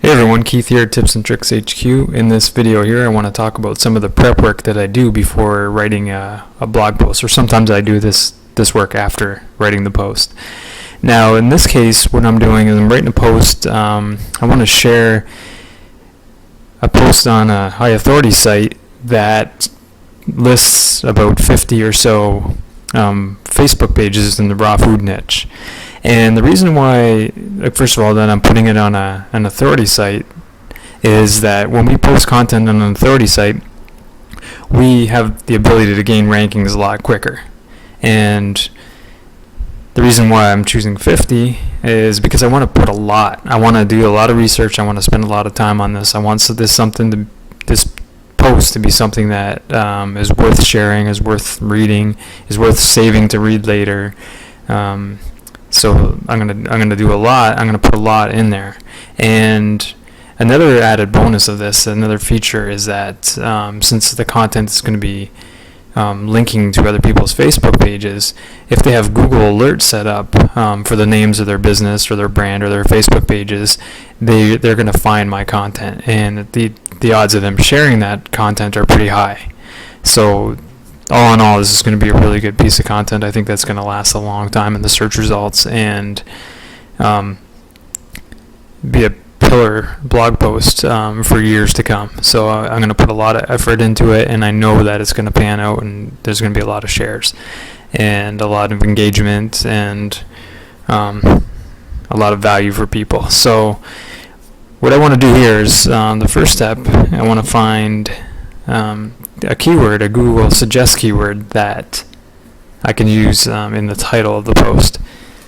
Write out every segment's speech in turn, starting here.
Hey everyone, Keith here at Tips and Tricks HQ. In this video here, I want to talk about some of the prep work that I do before writing a blog post, or sometimes I do this work after writing the post. Now, in this case, what I'm doing is I'm writing a post. I want to share a post on a high authority site that lists about 50 or so Facebook pages in the raw food niche. And the reason why, first of all, that I'm putting it on an authority site is that when we post content on an authority site, we have the ability to gain rankings a lot quicker. And the reason why I'm choosing 50 is because I want to put a lot. I want to do a lot of research. I want to spend a lot of time on this. I want this post to be something that is worth sharing, is worth reading, is worth saving to read later. So I'm gonna do a lot. I'm gonna put a lot in there. And another added bonus of this, another feature, is that since the content is going to be linking to other people's Facebook pages, if they have Google Alerts set up for the names of their business or their brand or their Facebook pages, they're going to find my content, and the odds of them sharing that content are pretty high. So all in all, this is going to be a really good piece of content. I think that's going to last a long time in the search results and be a pillar blog post for years to come. So I'm going to put a lot of effort into it, and I know that it's going to pan out, and there's going to be a lot of shares and a lot of engagement and a lot of value for people. So what I want to do here is the first step, I want to find a keyword, a Google Suggest keyword that I can use in the title of the post.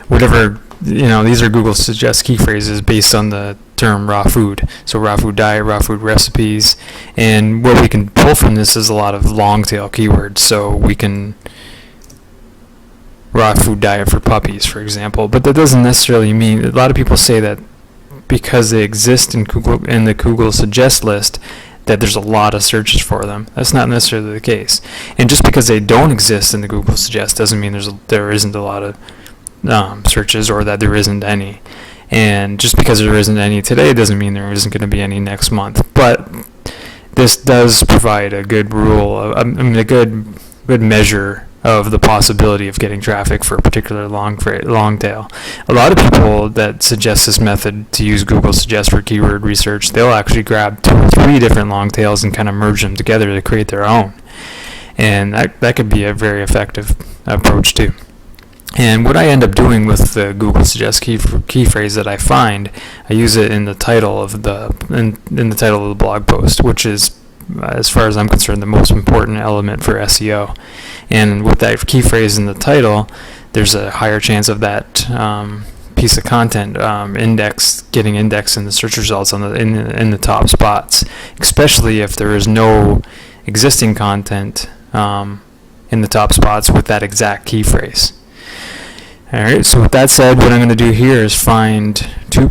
Whatever, these are Google Suggest key phrases based on the term raw food. So raw food diet, raw food recipes, and what we can pull from this is a lot of long tail keywords. So we can raw food diet for puppies, for example, but that doesn't necessarily mean, a lot of people say that because they exist in the Google Suggest list, that there's a lot of searches for them. That's not necessarily the case. And just because they don't exist in the Google Suggest doesn't mean there isn't a lot of searches, or that there isn't any. And just because there isn't any today doesn't mean there isn't going to be any next month. But this does provide a good rule, a good measure of the possibility of getting traffic for a particular long tail. A lot of people that suggest this method to use Google Suggest for keyword research, they'll actually grab 2 or 3 different long tails and kind of merge them together to create their own. And that could be a very effective approach too. And what I end up doing with the Google Suggest key phrase that I find, I use it in the title of the title of the blog post, which is, as far as I'm concerned, the most important element for SEO. And with that key phrase in the title, there's a higher chance of that piece of content getting indexed in the search results in the top spots, especially if there is no existing content in the top spots with that exact key phrase. Alright, so with that said, what I'm going to do here is find two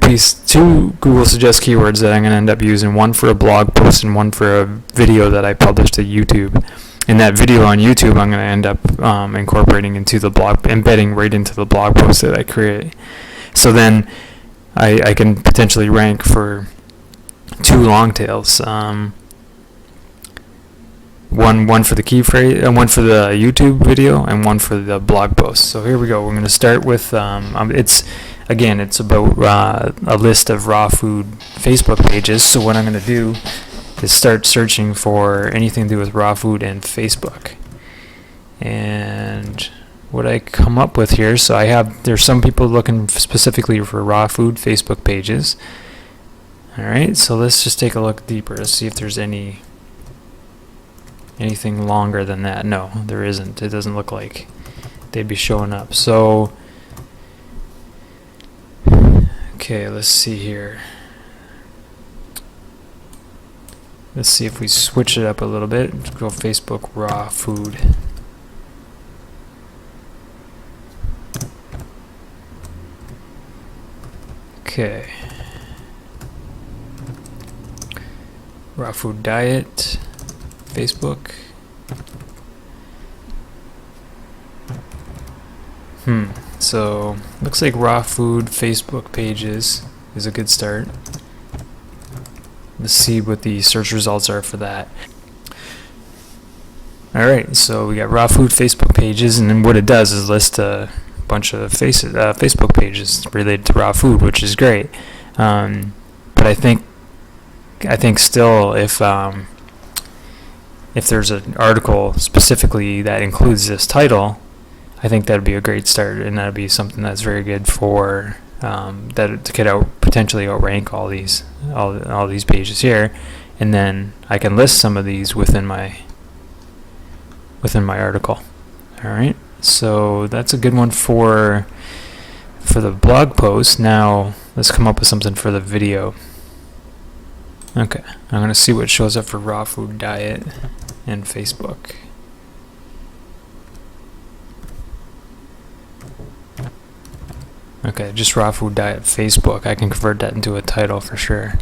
Google Suggest keywords that I'm going to end up using, one for a blog post and one for a video that I published to YouTube. And that video on YouTube I'm going to end up incorporating into the blog, embedding right into the blog post that I create. So then I can potentially rank for 2 long tails. One for the key phrase, one for the YouTube video, and one for the blog post. So here we go. We're going to start with it's about a list of raw food Facebook pages. So what I'm going to do is start searching for anything to do with raw food and Facebook. And what I come up with here, so there's some people looking specifically for raw food Facebook pages. All right, so let's just take a look deeper to see if there's anything longer than that. No, there isn't. It doesn't look like they'd be showing up. So, okay, let's see here. Let's see if we switch it up a little bit. Let's go Facebook raw food. Okay. Raw food diet, Facebook. So looks like raw food Facebook pages is a good start. Let's see what the search results are for that. Alright, so we got raw food Facebook pages, and then what it does is list a bunch of Facebook pages related to raw food, which is great. But I think still, if there's an article specifically that includes this title, I think that'd be a great start, and that'd be something that's very good for that could potentially outrank all these pages here, and then I can list some of these within my article. All right, so that's a good one for the blog post. Now let's come up with something for the video. Okay, I'm gonna see what shows up for raw food diet in Facebook. Okay, just raw food diet Facebook. I can convert that into a title for sure.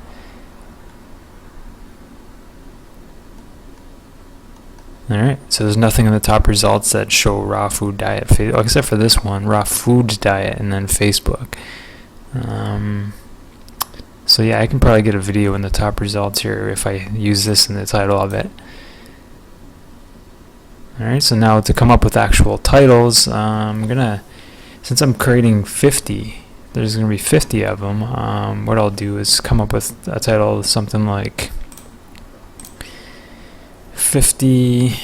Alright, so there's nothing in the top results that show raw food diet, except for this one, raw food diet, and then Facebook. So yeah, I can probably get a video in the top results here if I use this in the title of it. Alright, so now to come up with actual titles, since I'm creating 50, there's going to be 50 of them, what I'll do is come up with a title, something like 50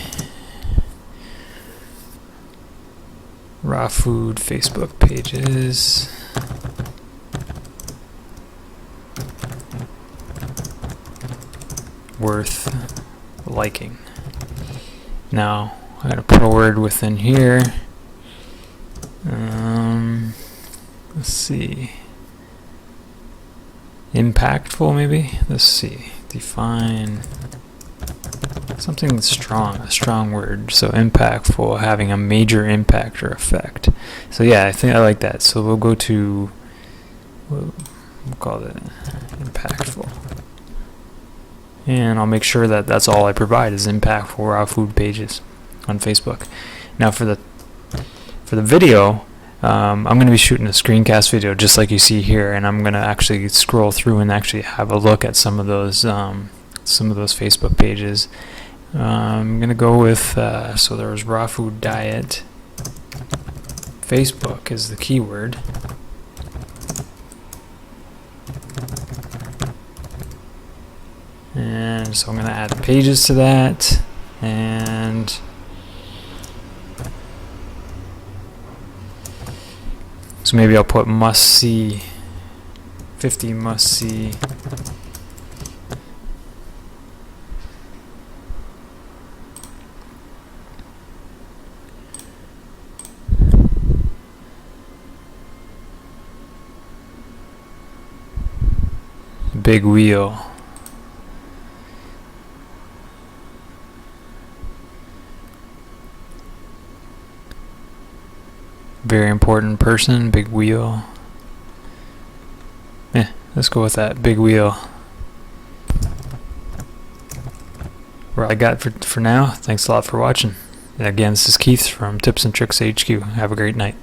raw food Facebook pages worth liking. Now I'm going to put a word within here. Let's see, impactful maybe. Let's see, define something strong, a strong word. So impactful, having a major impact or effect. So yeah, I think I like that. So we'll go to, we'll call it impactful, and I'll make sure that that's all I provide is impactful raw food pages on Facebook. Now for the video, I'm going to be shooting a screencast video just like you see here, and I'm going to actually scroll through and actually have a look at some of those Facebook pages. I'm going to go with so there was raw food diet. Facebook is the keyword. And so I'm going to add pages to that, and so maybe I'll put must see, 50 must see. Big wheel. Very important person, big wheel. Yeah, let's go with that, big wheel. What I got for now. Thanks a lot for watching. And again, this is Keith from Tips and Tricks HQ. Have a great night.